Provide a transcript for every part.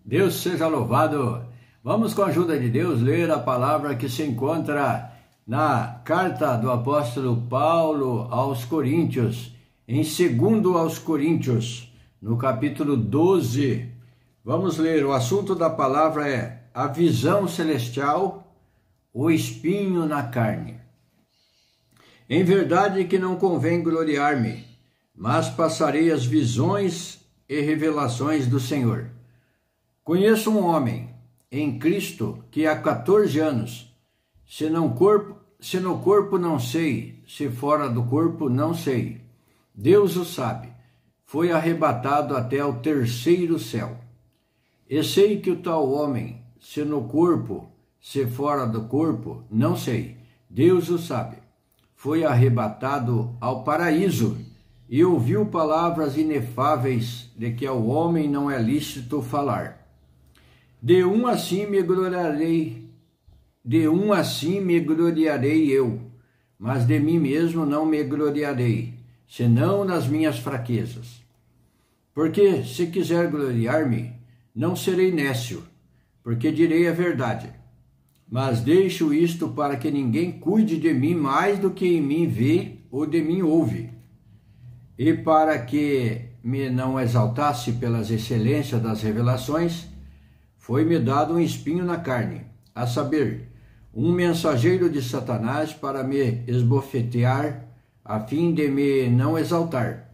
Deus seja louvado. Vamos, com a ajuda de Deus, ler a palavra que se encontra na carta do apóstolo Paulo aos Coríntios, em 2 aos Coríntios, no capítulo 12. Vamos ler, o assunto da palavra é a visão celestial, o espinho na carne. Em verdade que não convém gloriar-me, mas passarei as visões e revelações do Senhor. Conheço um homem em Cristo que há 14 anos, se no corpo não sei, se fora do corpo não sei. Deus o sabe, foi arrebatado até o terceiro céu. E sei que o tal homem, se no corpo, se fora do corpo, não sei. Deus o sabe, foi arrebatado ao paraíso e ouviu palavras inefáveis de que ao homem não é lícito falar. De um assim me gloriarei eu, mas de mim mesmo não me gloriarei, senão nas minhas fraquezas. Porque se quiser gloriar-me, não serei nécio, porque direi a verdade. Mas deixo isto para que ninguém cuide de mim mais do que em mim vê ou de mim ouve. E para que me não exaltasse pelas excelências das revelações, foi-me dado um espinho na carne, a saber, um mensageiro de Satanás para me esbofetear, a fim de me não exaltar.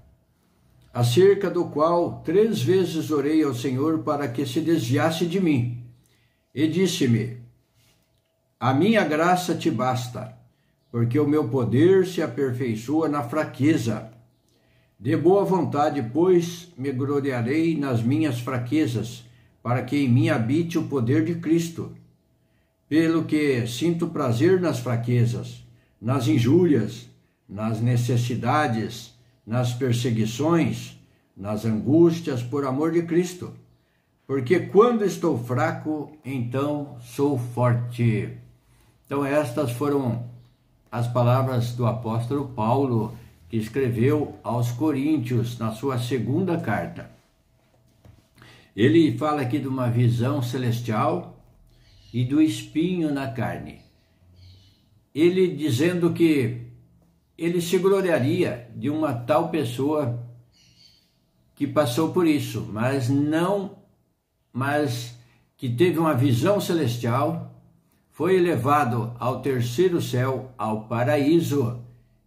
Acerca do qual 3 vezes orei ao Senhor para que se desviasse de mim. E disse-me: a minha graça te basta, porque o meu poder se aperfeiçoa na fraqueza. De boa vontade, pois, me gloriarei nas minhas fraquezas, para que em mim habite o poder de Cristo. Pelo que sinto prazer nas fraquezas, nas injúrias, nas necessidades, nas perseguições, nas angústias por amor de Cristo. Porque quando estou fraco, então sou forte. Então estas foram as palavras do apóstolo Paulo, que escreveu aos Coríntios na sua 2ª carta. Ele fala aqui de uma visão celestial e do espinho na carne. Ele dizendo que ele se gloriaria de uma tal pessoa que passou por isso, mas que teve uma visão celestial, foi elevado ao terceiro céu, ao paraíso.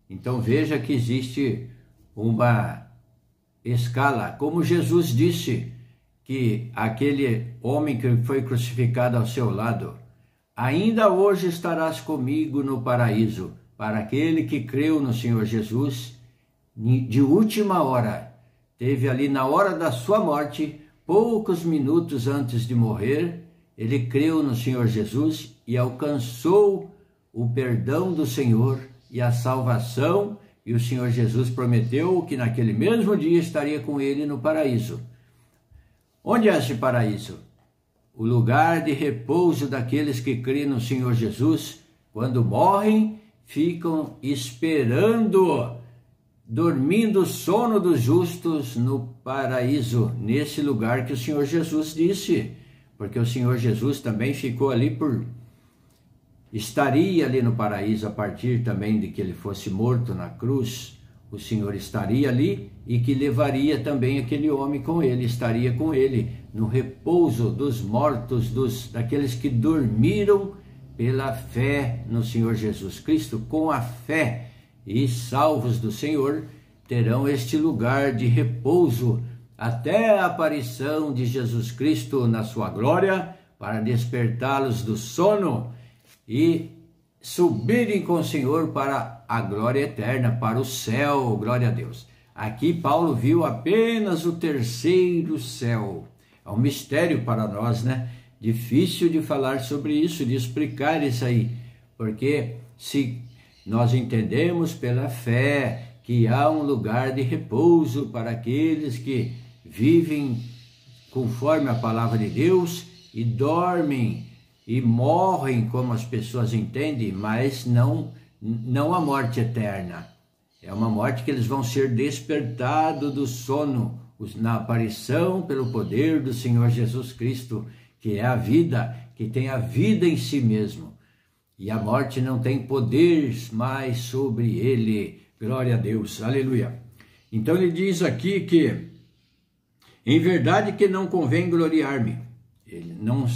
Então veja que existe uma escala, como Jesus disse, que aquele homem que foi crucificado ao seu lado, ainda hoje estarás comigo no paraíso, para aquele que creu no Senhor Jesus, de última hora, teve ali na hora da sua morte, poucos minutos antes de morrer, ele creu no Senhor Jesus e alcançou o perdão do Senhor e a salvação, e o Senhor Jesus prometeu que naquele mesmo dia estaria com ele no paraíso. Onde é esse paraíso? O lugar de repouso daqueles que creem no Senhor Jesus, quando morrem, ficam esperando, dormindo o sono dos justos no paraíso, nesse lugar que o Senhor Jesus disse, porque o Senhor Jesus também ficou ali estaria ali no paraíso a partir também de que ele fosse morto na cruz. O Senhor estaria ali e que levaria também aquele homem com ele, estaria com ele no repouso dos mortos, daqueles que dormiram pela fé no Senhor Jesus Cristo, com a fé, e salvos do Senhor terão este lugar de repouso até a aparição de Jesus Cristo na sua glória, para despertá-los do sono e subirem com o Senhor para a glória eterna, para o céu, glória a Deus. Aqui Paulo viu apenas o terceiro céu. É um mistério para nós, né? Difícil de falar sobre isso, de explicar isso aí, porque se nós entendemos pela fé que há um lugar de repouso para aqueles que vivem conforme a palavra de Deus e dormem e morrem como as pessoas entendem, mas não a morte eterna. É uma morte que eles vão ser despertados do sono. na aparição pelo poder do Senhor Jesus Cristo, que é a vida, que tem a vida em si mesmo. E a morte não tem poder mais sobre ele. Glória a Deus, aleluia. Então ele diz aqui que, em verdade que não convém gloriar-me. Não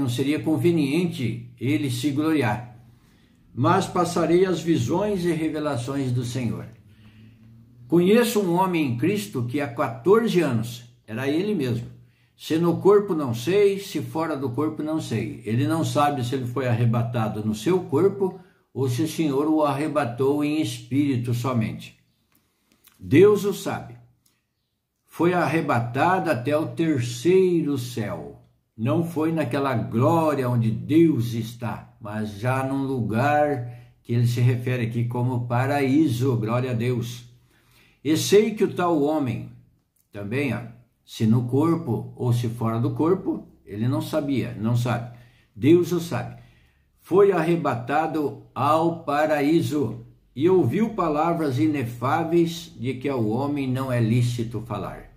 seria conveniente ele se gloriar. Mas passarei as visões e revelações do Senhor. Conheço um homem em Cristo que há 14 anos, era ele mesmo. Se no corpo não sei, se fora do corpo não sei. Ele não sabe se ele foi arrebatado no seu corpo ou se o Senhor o arrebatou em espírito somente. Deus o sabe. Foi arrebatado até o terceiro céu. Não foi naquela glória onde Deus está, mas já num lugar que ele se refere aqui como paraíso. Glória a Deus. E sei que o tal homem, também, se no corpo ou se fora do corpo, ele não sabia, não sabe. Deus o sabe. Foi arrebatado ao paraíso e ouviu palavras inefáveis de que ao homem não é lícito falar.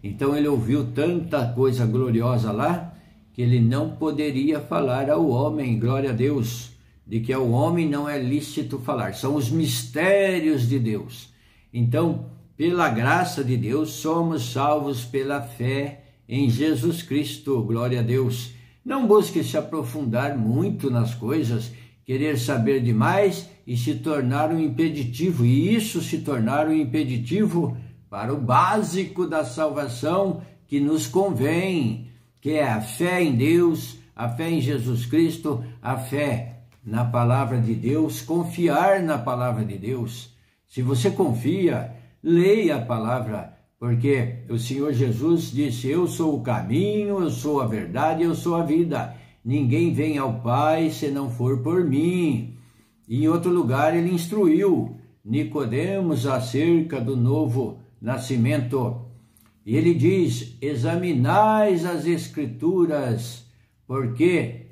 Então ele ouviu tanta coisa gloriosa lá que ele não poderia falar ao homem, glória a Deus, de que ao homem não é lícito falar. São os mistérios de Deus. Então, pela graça de Deus, somos salvos pela fé em Jesus Cristo, glória a Deus. Não busque se aprofundar muito nas coisas, querer saber demais e se tornar um impeditivo, e isso se tornar um impeditivo para o básico da salvação que nos convém, que é a fé em Deus, a fé em Jesus Cristo, a fé na palavra de Deus, confiar na palavra de Deus. Se você confia, leia a palavra, porque o Senhor Jesus disse: eu sou o caminho, eu sou a verdade, eu sou a vida. Ninguém vem ao Pai se não for por mim. E em outro lugar ele instruiu Nicodemos acerca do novo nascimento. E ele diz: examinais as Escrituras, porque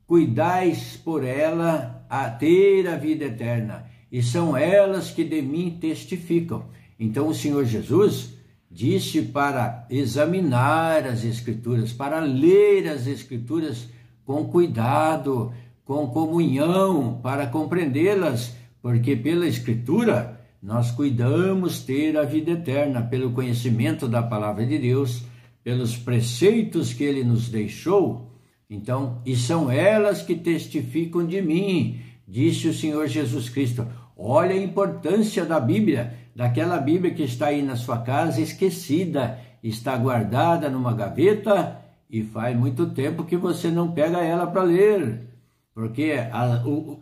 cuidais por ela a ter a vida eterna, e são elas que de mim testificam. Então o Senhor Jesus disse para examinar as Escrituras, para ler as Escrituras com cuidado, com comunhão, para compreendê-las, porque pela Escritura nós cuidamos ter a vida eterna, pelo conhecimento da palavra de Deus, pelos preceitos que ele nos deixou. Então, e são elas que testificam de mim, disse o Senhor Jesus Cristo. Olha a importância da Bíblia, daquela Bíblia que está aí na sua casa esquecida, está guardada numa gaveta e faz muito tempo que você não pega ela para ler, porque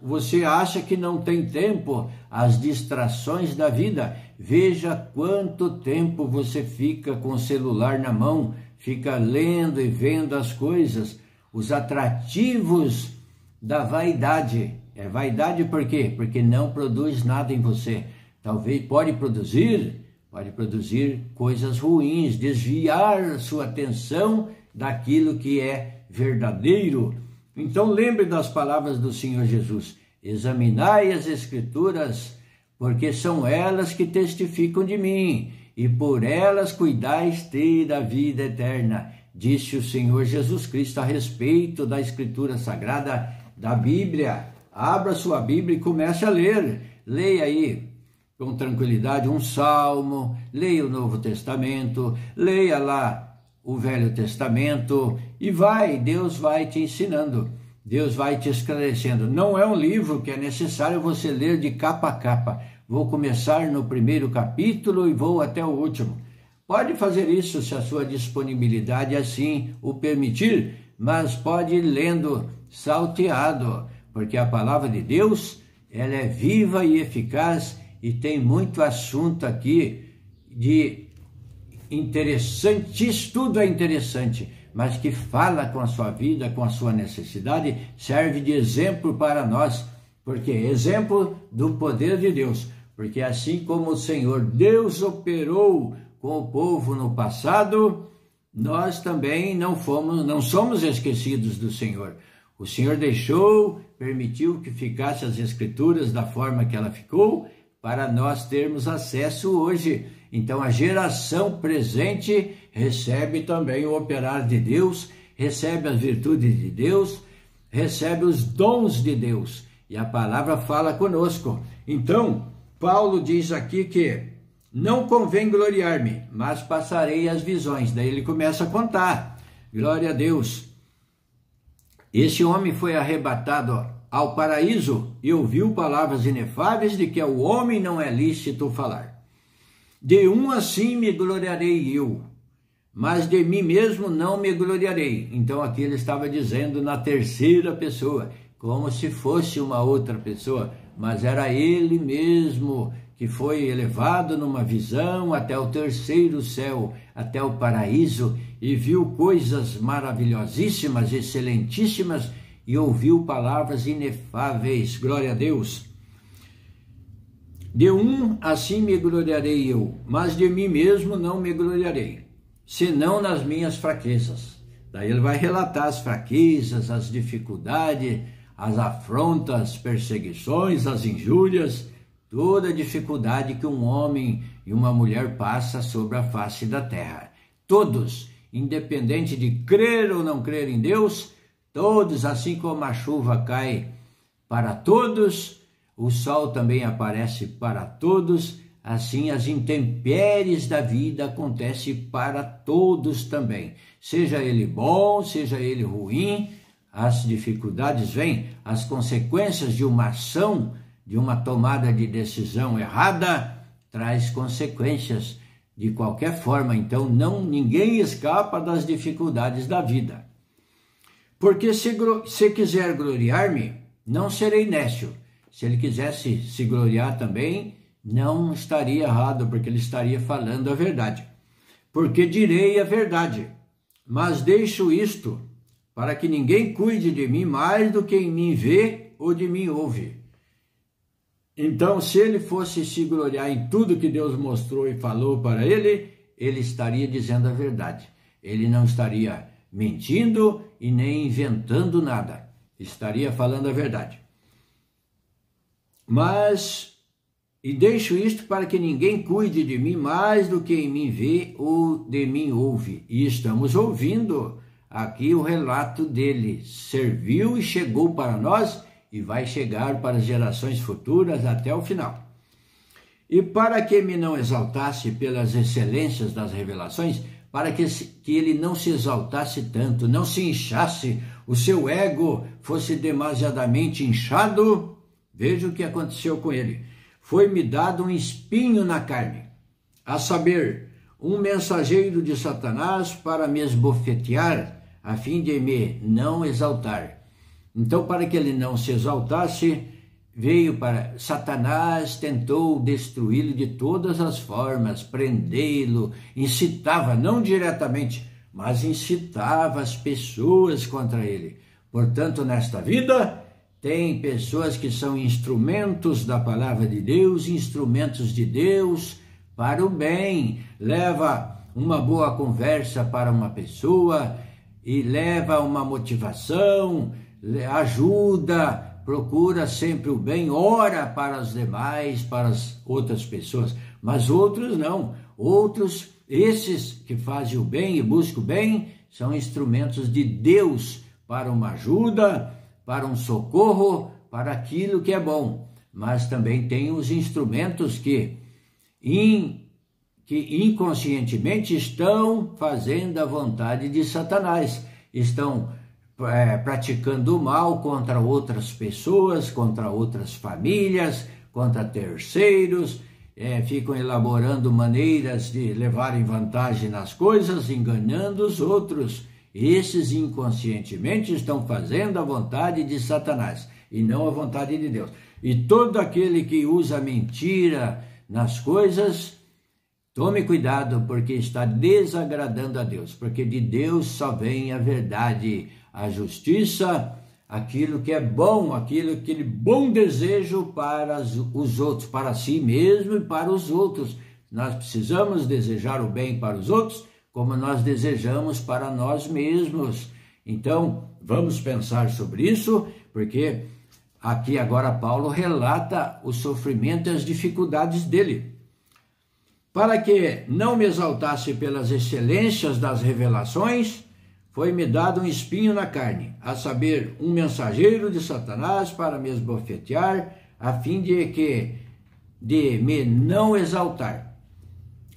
você acha que não tem tempo, as distrações da vida. Veja quanto tempo você fica com o celular na mão, fica lendo e vendo as coisas, os atrativos da vaidade. É vaidade por quê? Porque não produz nada em você. Talvez pode produzir coisas ruins, desviar sua atenção daquilo que é verdadeiro. Então lembre das palavras do Senhor Jesus: examinai as Escrituras, porque são elas que testificam de mim, e por elas cuidais ter a vida eterna, disse o Senhor Jesus Cristo a respeito da Escritura Sagrada, da Bíblia. Abra sua Bíblia e comece a ler. Leia aí com tranquilidade um salmo, leia o Novo Testamento, leia lá o Velho Testamento e Deus vai te ensinando, Deus vai te esclarecendo. Não é um livro que é necessário você ler de capa a capa. Vou começar no primeiro capítulo e vou até o último. Pode fazer isso se a sua disponibilidade assim o permitir, mas pode ir lendo salteado, porque a palavra de Deus, ela é viva e eficaz e tem muito assunto aqui de interessante, tudo é interessante, mas que fala com a sua vida, com a sua necessidade, serve de exemplo para nós, porque é exemplo do poder de Deus, porque assim como o Senhor Deus operou com o povo no passado, nós também não somos esquecidos do Senhor. O Senhor permitiu que ficasse as Escrituras da forma que ela ficou, para nós termos acesso hoje. Então a geração presente recebe também o operar de Deus, recebe as virtudes de Deus, recebe os dons de Deus. E a palavra fala conosco. Então, Paulo diz aqui que não convém gloriar-me, mas passarei as visões. Daí ele começa a contar. Glória a Deus. Esse homem foi arrebatado ao paraíso e ouviu palavras inefáveis de que ao homem não é lícito falar. De um assim me gloriarei eu, mas de mim mesmo não me gloriarei. Então aqui ele estava dizendo na terceira pessoa, como se fosse uma outra pessoa, mas era ele mesmo que foi elevado numa visão até o terceiro céu, até o paraíso, e viu coisas maravilhosíssimas, excelentíssimas, e ouviu palavras inefáveis. Glória a Deus. De um assim me gloriarei eu, mas de mim mesmo não me gloriarei, senão nas minhas fraquezas. Daí ele vai relatar as fraquezas, as dificuldades, as afrontas, perseguições, as injúrias, toda a dificuldade que um homem e uma mulher passa sobre a face da terra. Todos, independente de crer ou não crer em Deus, todos, assim como a chuva cai para todos, o sol também aparece para todos, assim as intempéries da vida acontecem para todos também. Seja ele bom, seja ele ruim, as dificuldades vêm, as consequências de uma ação, de uma tomada de decisão errada, traz consequências de qualquer forma. Então ninguém escapa das dificuldades da vida. Porque se quiser gloriar-me, não serei nécio. Se ele quisesse se gloriar também, não estaria errado, porque ele estaria falando a verdade. Porque direi a verdade, mas deixo isto, para que ninguém cuide de mim mais do que em mim vê ou de mim ouve. Então, se ele fosse se gloriar em tudo que Deus mostrou e falou para ele, ele estaria dizendo a verdade. Ele não estaria mentindo e nem inventando nada. Estaria falando a verdade. E deixo isto para que ninguém cuide de mim mais do que em mim vê ou de mim ouve. E estamos ouvindo aqui o relato dele. Serviu e chegou para nós e vai chegar para as gerações futuras até o final. E para que me não exaltasse pelas excelências das revelações, para que ele não se exaltasse tanto, não se inchasse, o seu ego fosse demasiadamente inchado, veja o que aconteceu com ele. Foi-me dado um espinho na carne, a saber, um mensageiro de Satanás para me esbofetear, a fim de me não exaltar. Então, para que ele não se exaltasse, Satanás tentou destruí-lo de todas as formas, prendê-lo, incitava, não diretamente, mas incitava as pessoas contra ele. Portanto, nesta vida, tem pessoas que são instrumentos da palavra de Deus, instrumentos de Deus para o bem. Leva uma boa conversa para uma pessoa e leva uma motivação, ajuda, procura sempre o bem, ora para as demais, para as outras pessoas. Mas outros não. Outros, esses que fazem o bem e buscam o bem, são instrumentos de Deus para uma ajuda, para um socorro, para aquilo que é bom. Mas também tem os instrumentos que inconscientemente estão fazendo a vontade de Satanás, estão praticando o mal contra outras pessoas, contra outras famílias, contra terceiros, ficam elaborando maneiras de levarem vantagem nas coisas, enganando os outros. Esses inconscientemente estão fazendo a vontade de Satanás e não a vontade de Deus. E todo aquele que usa mentira nas coisas, tome cuidado, porque está desagradando a Deus, porque de Deus só vem a verdade, a justiça, aquilo que é bom, aquele bom desejo para os outros, para si mesmo e para os outros. Nós precisamos desejar o bem para os outros, como nós desejamos para nós mesmos. Então, vamos pensar sobre isso, porque aqui agora Paulo relata o sofrimento e as dificuldades dele. Para que não me exaltasse pelas excelências das revelações, foi-me dado um espinho na carne, a saber, um mensageiro de Satanás para me esbofetear, a fim de me não exaltar,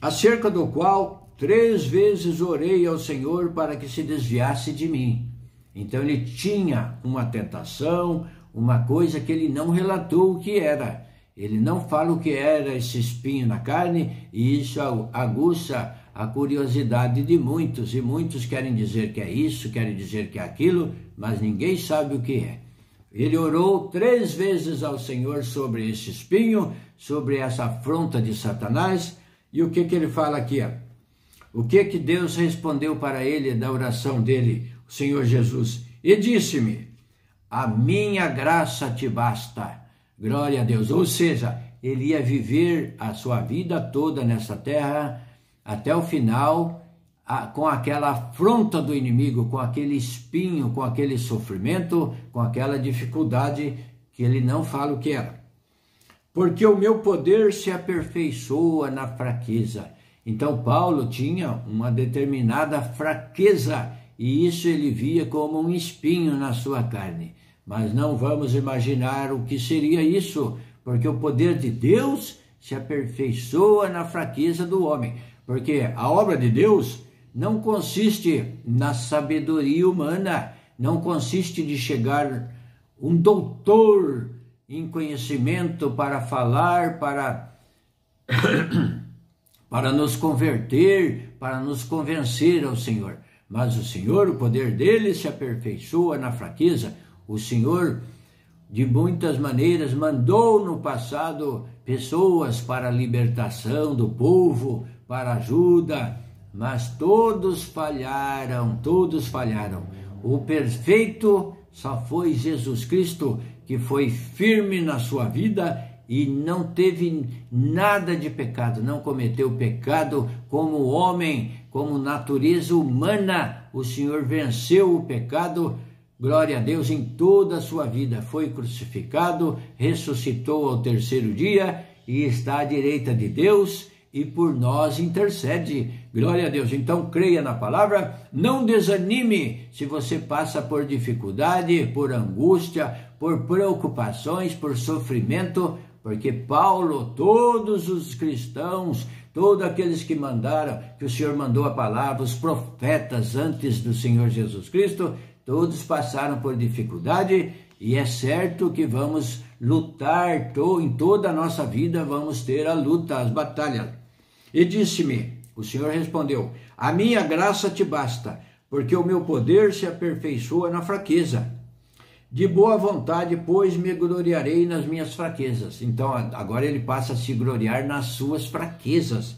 acerca do qual 3 vezes orei ao Senhor para que se desviasse de mim. Então ele tinha uma tentação, uma coisa que ele não relatou o que era. Ele não fala o que era esse espinho na carne, e isso aguça a curiosidade de muitos, e muitos querem dizer que é isso, querem dizer que é aquilo, mas ninguém sabe o que é. Ele orou 3 vezes ao Senhor sobre esse espinho, sobre essa afronta de Satanás, e o que ele fala aqui? O que Deus respondeu para ele da oração dele, o Senhor Jesus? E disse-me, a minha graça te basta. Glória a Deus. Ou seja, ele ia viver a sua vida toda nessa terra, até o final, com aquela afronta do inimigo, com aquele espinho, com aquele sofrimento, com aquela dificuldade que ele não fala o que era. Porque o meu poder se aperfeiçoa na fraqueza. Então Paulo tinha uma determinada fraqueza, e isso ele via como um espinho na sua carne. Mas não vamos imaginar o que seria isso, porque o poder de Deus se aperfeiçoa na fraqueza do homem. Porque a obra de Deus não consiste na sabedoria humana, não consiste de chegar um doutor em conhecimento para falar, para nos converter, para nos convencer ao Senhor. Mas o Senhor, o poder dele se aperfeiçoa na fraqueza. O Senhor, de muitas maneiras, mandou no passado pessoas para a libertação do povo, para ajuda, mas todos falharam. O perfeito só foi Jesus Cristo, que foi firme na sua vida e não teve nada de pecado, não cometeu pecado como homem, como natureza humana. O Senhor venceu o pecado, glória a Deus, em toda a sua vida. Foi crucificado, ressuscitou ao 3º dia e está à direita de Deus e por nós intercede. Glória a Deus. Então creia na palavra, não desanime se você passa por dificuldade, por angústia, por preocupações, por sofrimento, porque Paulo, todos os cristãos, todos aqueles que o Senhor mandou a palavra, os profetas antes do Senhor Jesus Cristo, todos passaram por dificuldade, e é certo que vamos lutar, em toda a nossa vida vamos ter a luta, as batalhas. E disse-me, o Senhor respondeu, a minha graça te basta, porque o meu poder se aperfeiçoa na fraqueza. De boa vontade, pois, me gloriarei nas minhas fraquezas. Então, agora ele passa a se gloriar nas suas fraquezas,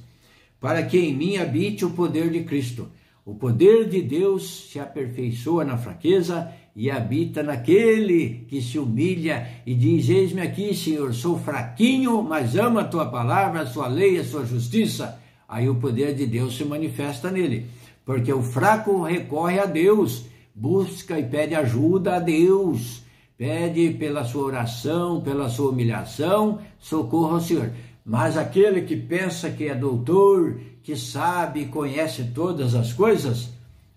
para que em mim habite o poder de Cristo. O poder de Deus se aperfeiçoa na fraqueza e habita naquele que se humilha e diz, eis-me aqui, Senhor, sou fraquinho, mas amo a tua palavra, a sua lei, a sua justiça. Aí o poder de Deus se manifesta nele, porque o fraco recorre a Deus, busca e pede ajuda a Deus, pede pela sua oração, pela sua humilhação, socorro ao Senhor. Mas aquele que pensa que é doutor, que sabe e conhece todas as coisas,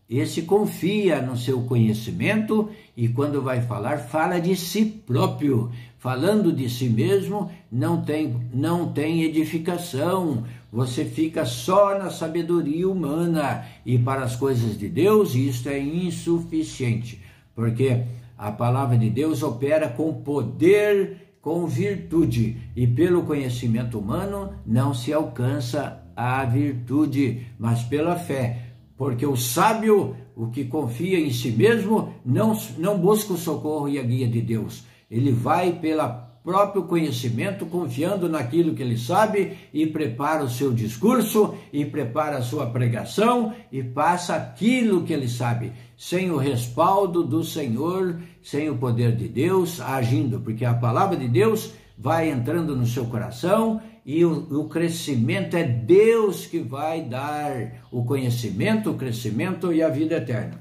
esse confia no seu conhecimento e quando vai falar, fala de si próprio. Falando de si mesmo, não tem edificação. Você fica só na sabedoria humana e para as coisas de Deus isto é insuficiente, porque a palavra de Deus opera com poder, com virtude, e pelo conhecimento humano não se alcança a virtude, mas pela fé. Porque o sábio, o que confia em si mesmo, não busca o socorro e a guia de Deus. Ele vai pelo próprio conhecimento, confiando naquilo que ele sabe, e prepara o seu discurso, e prepara a sua pregação, e passa aquilo que ele sabe, sem o respaldo do Senhor, sem o poder de Deus agindo, porque a palavra de Deus vai entrando no seu coração, e o crescimento é Deus que vai dar o conhecimento, o crescimento e a vida eterna.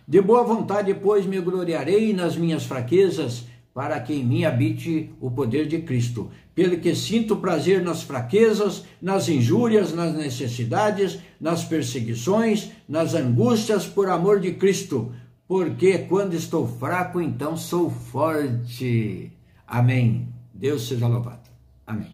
De boa vontade, pois, me gloriarei nas minhas fraquezas, para que em mim habite o poder de Cristo, pelo que sinto prazer nas fraquezas, nas injúrias, nas necessidades, nas perseguições, nas angústias por amor de Cristo, porque quando estou fraco, então sou forte. Amém. Deus seja louvado. Amém.